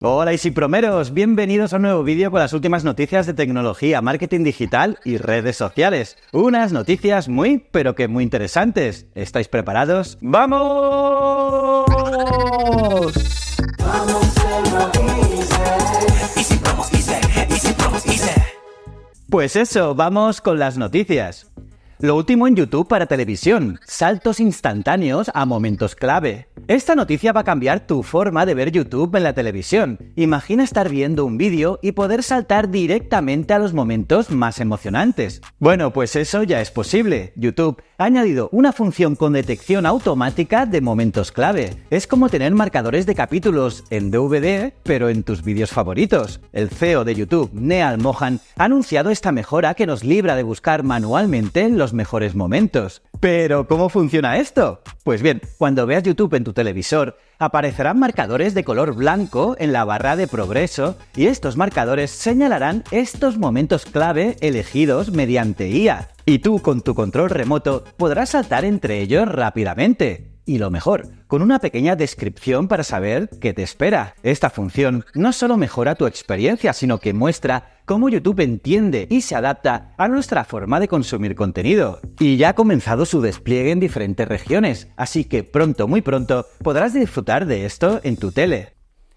Hola Easypromeros, bienvenidos a un nuevo vídeo con las últimas noticias de tecnología, marketing digital y redes sociales. Unas noticias muy interesantes. ¿Estáis preparados? ¡Vamos! Pues eso, vamos con las noticias. Lo último en YouTube para televisión, saltos instantáneos a momentos clave. Esta noticia va a cambiar tu forma de ver YouTube en la televisión. Imagina estar viendo un vídeo y poder saltar directamente a los momentos más emocionantes. Bueno, pues eso ya es posible. YouTube ha añadido una función con detección automática de momentos clave. Es como tener marcadores de capítulos en DVD, pero en tus vídeos favoritos. El CEO de YouTube, Neal Mohan, ha anunciado esta mejora que nos libra de buscar manualmente los mejores momentos. ¿Pero cómo funciona esto? Pues bien, cuando veas YouTube en tu televisor, aparecerán marcadores de color blanco en la barra de progreso y estos marcadores señalarán estos momentos clave elegidos mediante IA. Y tú, con tu control remoto, podrás saltar entre ellos rápidamente. Y lo mejor, con una pequeña descripción para saber qué te espera. Esta función no solo mejora tu experiencia, sino que muestra cómo YouTube entiende y se adapta a nuestra forma de consumir contenido. Y ya ha comenzado su despliegue en diferentes regiones, así que pronto, muy pronto, podrás disfrutar de esto en tu tele.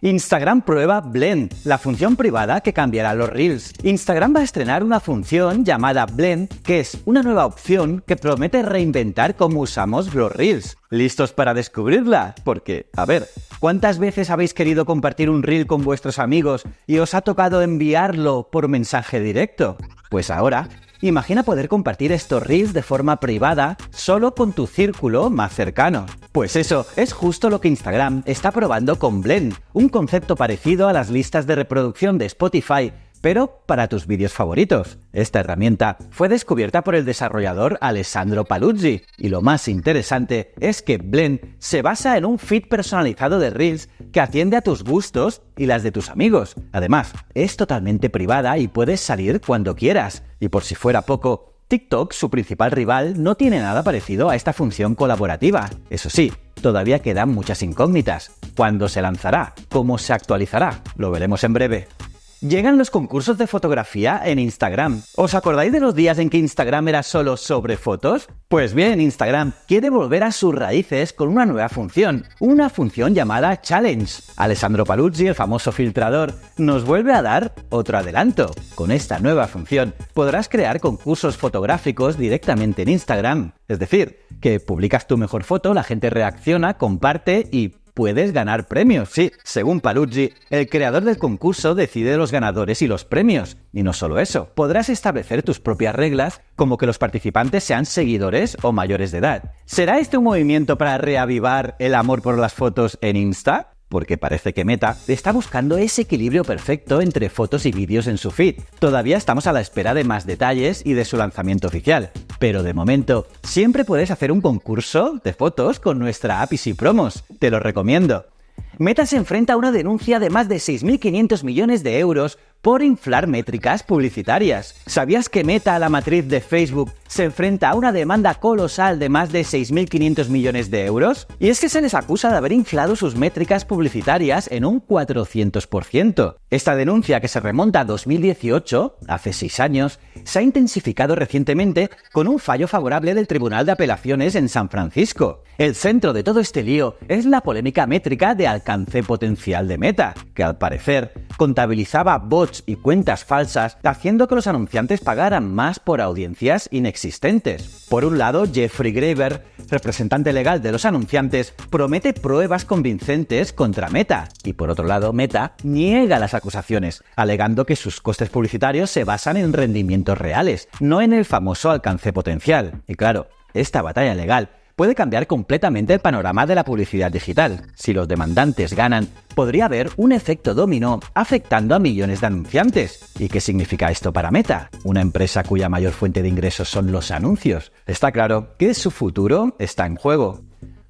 Instagram prueba Blend, la función privada que cambiará los Reels. Instagram va a estrenar una función llamada Blend, que es una nueva opción que promete reinventar cómo usamos los Reels. ¿Listos para descubrirla? Porque, a ver, ¿cuántas veces habéis querido compartir un Reel con vuestros amigos y os ha tocado enviarlo por mensaje directo? Pues ahora, imagina poder compartir estos Reels de forma privada solo con tu círculo más cercano. Pues eso es justo lo que Instagram está probando con Blend, un concepto parecido a las listas de reproducción de Spotify, pero para tus vídeos favoritos. Esta herramienta fue descubierta por el desarrollador Alessandro Paluzzi, y lo más interesante es que Blend se basa en un feed personalizado de Reels que atiende a tus gustos y las de tus amigos. Además, es totalmente privada y puedes salir cuando quieras. Y por si fuera poco, TikTok, su principal rival, no tiene nada parecido a esta función colaborativa. Eso sí, todavía quedan muchas incógnitas. ¿Cuándo se lanzará? ¿Cómo se actualizará? Lo veremos en breve. Llegan los concursos de fotografía en Instagram. ¿Os acordáis de los días en que Instagram era solo sobre fotos? Pues bien, Instagram quiere volver a sus raíces con una nueva función, una función llamada Challenge. Alessandro Paluzzi, el famoso filtrador, nos vuelve a dar otro adelanto. Con esta nueva función podrás crear concursos fotográficos directamente en Instagram. Es decir, que publicas tu mejor foto, la gente reacciona, comparte y puedes ganar premios. Sí, según Paluzzi, el creador del concurso decide los ganadores y los premios. Y no solo eso, podrás establecer tus propias reglas, como que los participantes sean seguidores o mayores de edad. ¿Será este un movimiento para reavivar el amor por las fotos en Insta? Porque parece que Meta está buscando ese equilibrio perfecto entre fotos y vídeos en su feed. Todavía estamos a la espera de más detalles y de su lanzamiento oficial. Pero de momento, siempre puedes hacer un concurso de fotos con nuestra app Easypromos. Te lo recomiendo. Meta se enfrenta a una denuncia de más de 6.500 millones de euros por inflar métricas publicitarias. ¿Sabías que Meta, la matriz de Facebook, se enfrenta a una demanda colosal de más de 6.500 millones de euros? Y es que se les acusa de haber inflado sus métricas publicitarias en un 400%. Esta denuncia, que se remonta a 2018, hace 6 años, se ha intensificado recientemente con un fallo favorable del Tribunal de Apelaciones en San Francisco. El centro de todo este lío es la polémica métrica de alcance potencial de Meta, que al parecer contabilizaba bots y cuentas falsas, haciendo que los anunciantes pagaran más por audiencias inexistentes. Por un lado, Jeffrey Graver, representante legal de los anunciantes, promete pruebas convincentes contra Meta, y por otro lado, Meta niega las acusaciones, alegando que sus costes publicitarios se basan en rendimientos reales, no en el famoso alcance potencial. Y claro, esta batalla legal puede cambiar completamente el panorama de la publicidad digital. Si los demandantes ganan, podría haber un efecto dominó afectando a millones de anunciantes. ¿Y qué significa esto para Meta? Una empresa cuya mayor fuente de ingresos son los anuncios. Está claro que su futuro está en juego.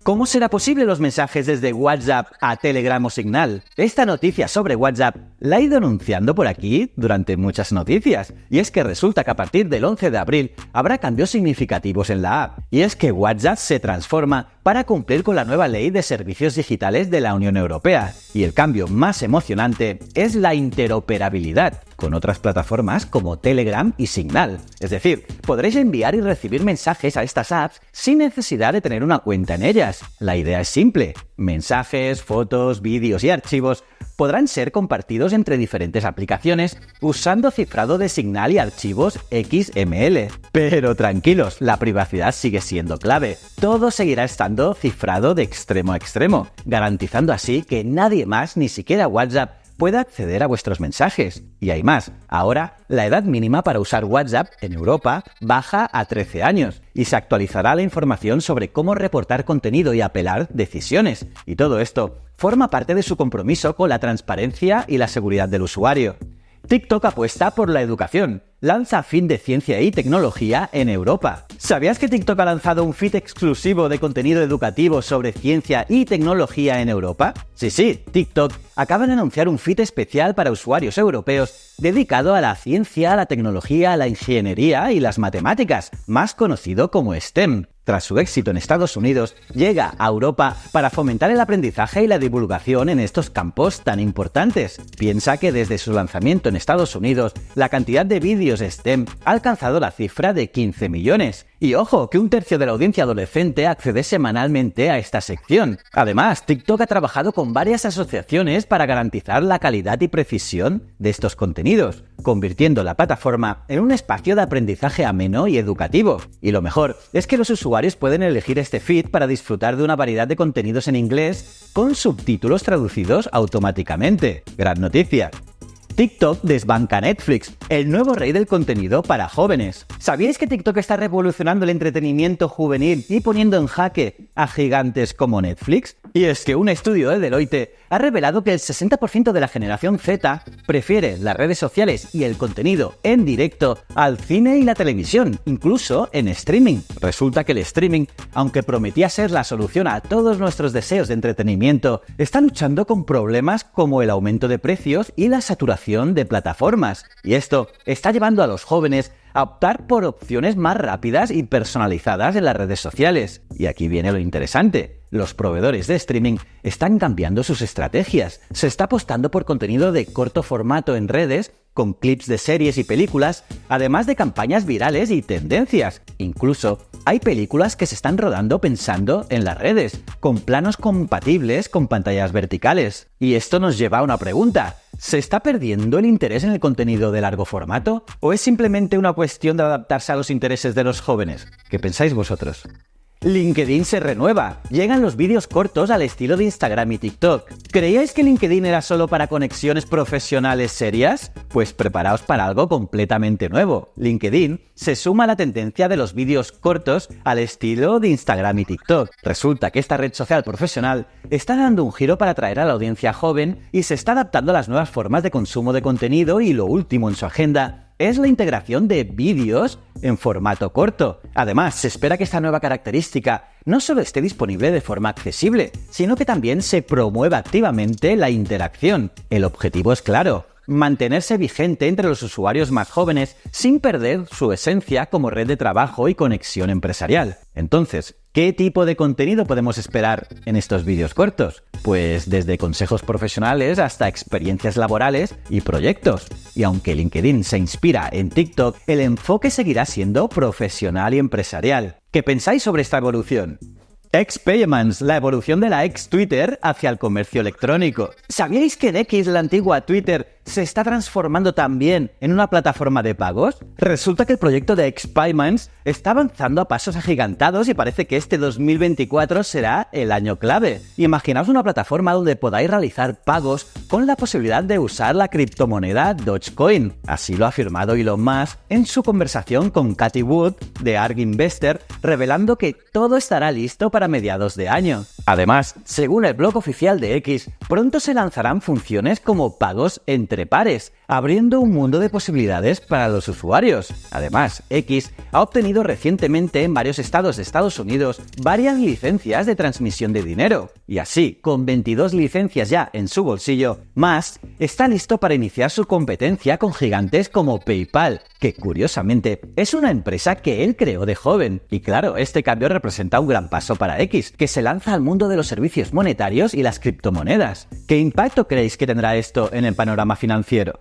¿Cómo será posible los mensajes desde WhatsApp a Telegram o Signal? Esta noticia sobre WhatsApp la he ido anunciando por aquí durante muchas noticias, y es que resulta que a partir del 11 de abril habrá cambios significativos en la app, y es que WhatsApp se transforma para cumplir con la nueva ley de servicios digitales de la Unión Europea, y el cambio más emocionante es la interoperabilidad con otras plataformas como Telegram y Signal. Es decir, podréis enviar y recibir mensajes a estas apps sin necesidad de tener una cuenta en ellas. La idea es simple: mensajes, fotos, vídeos y archivos podrán ser compartidos entre diferentes aplicaciones usando cifrado de Signal y archivos XML. Pero tranquilos, la privacidad sigue siendo clave. Todo seguirá estando cifrado de extremo a extremo, garantizando así que nadie más, ni siquiera WhatsApp, pueda acceder a vuestros mensajes. Y hay más, ahora la edad mínima para usar WhatsApp en Europa baja a 13 años y se actualizará la información sobre cómo reportar contenido y apelar decisiones. Y todo esto forma parte de su compromiso con la transparencia y la seguridad del usuario. TikTok apuesta por la educación. Lanza feed de ciencia y tecnología en Europa. ¿Sabías que TikTok ha lanzado un feed exclusivo de contenido educativo sobre ciencia y tecnología en Europa? Sí, TikTok acaba de anunciar un feed especial para usuarios europeos dedicado a la ciencia, la tecnología, la ingeniería y las matemáticas, más conocido como STEM. Tras su éxito en Estados Unidos, llega a Europa para fomentar el aprendizaje y la divulgación en estos campos tan importantes. Piensa que desde su lanzamiento en Estados Unidos, la cantidad de vídeos STEM ha alcanzado la cifra de 15 millones. Y ojo, que un tercio de la audiencia adolescente accede semanalmente a esta sección. Además, TikTok ha trabajado con varias asociaciones para garantizar la calidad y precisión de estos contenidos, convirtiendo la plataforma en un espacio de aprendizaje ameno y educativo. Y lo mejor es que los usuarios pueden elegir este feed para disfrutar de una variedad de contenidos en inglés con subtítulos traducidos automáticamente. ¡Gran noticia! TikTok desbanca a Netflix, el nuevo rey del contenido para jóvenes. ¿Sabíais que TikTok está revolucionando el entretenimiento juvenil y poniendo en jaque a gigantes como Netflix? Y es que un estudio de Deloitte ha revelado que el 60% de la generación Z prefiere las redes sociales y el contenido en directo al cine y la televisión, incluso en streaming. Resulta que el streaming, aunque prometía ser la solución a todos nuestros deseos de entretenimiento, está luchando con problemas como el aumento de precios y la saturación de plataformas. Y esto está llevando a los jóvenes a optar por opciones más rápidas y personalizadas en las redes sociales. Y aquí viene lo interesante. Los proveedores de streaming están cambiando sus estrategias. Se está apostando por contenido de corto formato en redes, con clips de series y películas, además de campañas virales y tendencias. Incluso hay películas que se están rodando pensando en las redes, con planos compatibles con pantallas verticales. Y esto nos lleva a una pregunta: ¿se está perdiendo el interés en el contenido de largo formato? ¿O es simplemente una cuestión de adaptarse a los intereses de los jóvenes? ¿Qué pensáis vosotros? LinkedIn se renueva. Llegan los vídeos cortos al estilo de Instagram y TikTok. ¿Creíais que LinkedIn era solo para conexiones profesionales serias? Pues preparaos para algo completamente nuevo. LinkedIn se suma a la tendencia de los vídeos cortos al estilo de Instagram y TikTok. Resulta que esta red social profesional está dando un giro para atraer a la audiencia joven y se está adaptando a las nuevas formas de consumo de contenido, y lo último en su agenda es la integración de vídeos en formato corto. Además, se espera que esta nueva característica no solo esté disponible de forma accesible, sino que también se promueva activamente la interacción. El objetivo es claro: mantenerse vigente entre los usuarios más jóvenes sin perder su esencia como red de trabajo y conexión empresarial. Entonces, ¿qué tipo de contenido podemos esperar en estos vídeos cortos? Pues desde consejos profesionales hasta experiencias laborales y proyectos. Y aunque LinkedIn se inspira en TikTok, el enfoque seguirá siendo profesional y empresarial. ¿Qué pensáis sobre esta evolución? X-Payments, la evolución de la ex-Twitter hacia el comercio electrónico. ¿Sabíais que X, la antigua Twitter, se está transformando también en una plataforma de pagos? Resulta que el proyecto de X-Payments está avanzando a pasos agigantados y parece que este 2024 será el año clave. Imaginaos una plataforma donde podáis realizar pagos con la posibilidad de usar la criptomoneda Dogecoin. Así lo ha afirmado Elon Musk en su conversación con Cathie Wood de ARK Investor, revelando que todo estará listo para mediados de año. Además, según el blog oficial de X, pronto se lanzarán funciones como pagos entre pares, abriendo un mundo de posibilidades para los usuarios. Además, X ha obtenido recientemente en varios estados de Estados Unidos varias licencias de transmisión de dinero. Y así, con 22 licencias ya en su bolsillo, Musk está listo para iniciar su competencia con gigantes como PayPal, que curiosamente es una empresa que él creó de joven. Y claro, este cambio representa un gran paso para X, que se lanza al mundo de los servicios monetarios y las criptomonedas. ¿Qué impacto creéis que tendrá esto en el panorama financiero?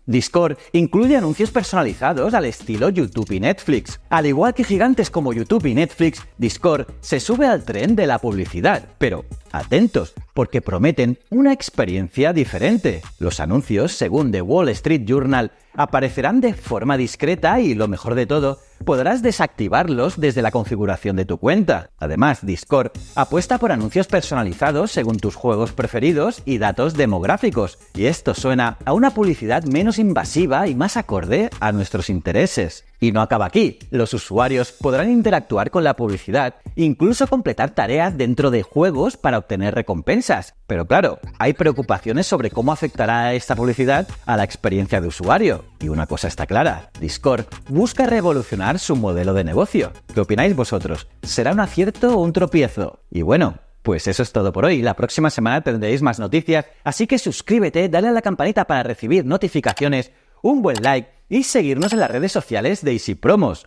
Discord incluye anuncios personalizados al estilo YouTube y Netflix. Al igual que gigantes como YouTube y Netflix, Discord se sube al tren de la publicidad. Pero, atentos, porque prometen una experiencia diferente. Los anuncios, según The Wall Street Journal, aparecerán de forma discreta y, lo mejor de todo, podrás desactivarlos desde la configuración de tu cuenta. Además, Discord apuesta por anuncios personalizados según tus juegos preferidos y datos demográficos. Y esto suena a una publicidad menos invasiva y más acorde a nuestros intereses. Y no acaba aquí. Los usuarios podrán interactuar con la publicidad, incluso completar tareas dentro de juegos para obtener recompensas. Pero claro, hay preocupaciones sobre cómo afectará esta publicidad a la experiencia de usuario. Y una cosa está clara, Discord busca revolucionar su modelo de negocio. ¿Qué opináis vosotros? ¿Será un acierto o un tropiezo? Y bueno, pues eso es todo por hoy. La próxima semana tendréis más noticias, así que suscríbete, dale a la campanita para recibir notificaciones, un buen like y seguirnos en las redes sociales de Easy Promos.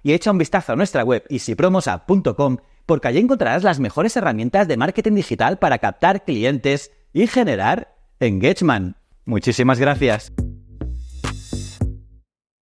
Y echa un vistazo a nuestra web easypromosapp.com porque allí encontrarás las mejores herramientas de marketing digital para captar clientes y generar engagement. Muchísimas gracias.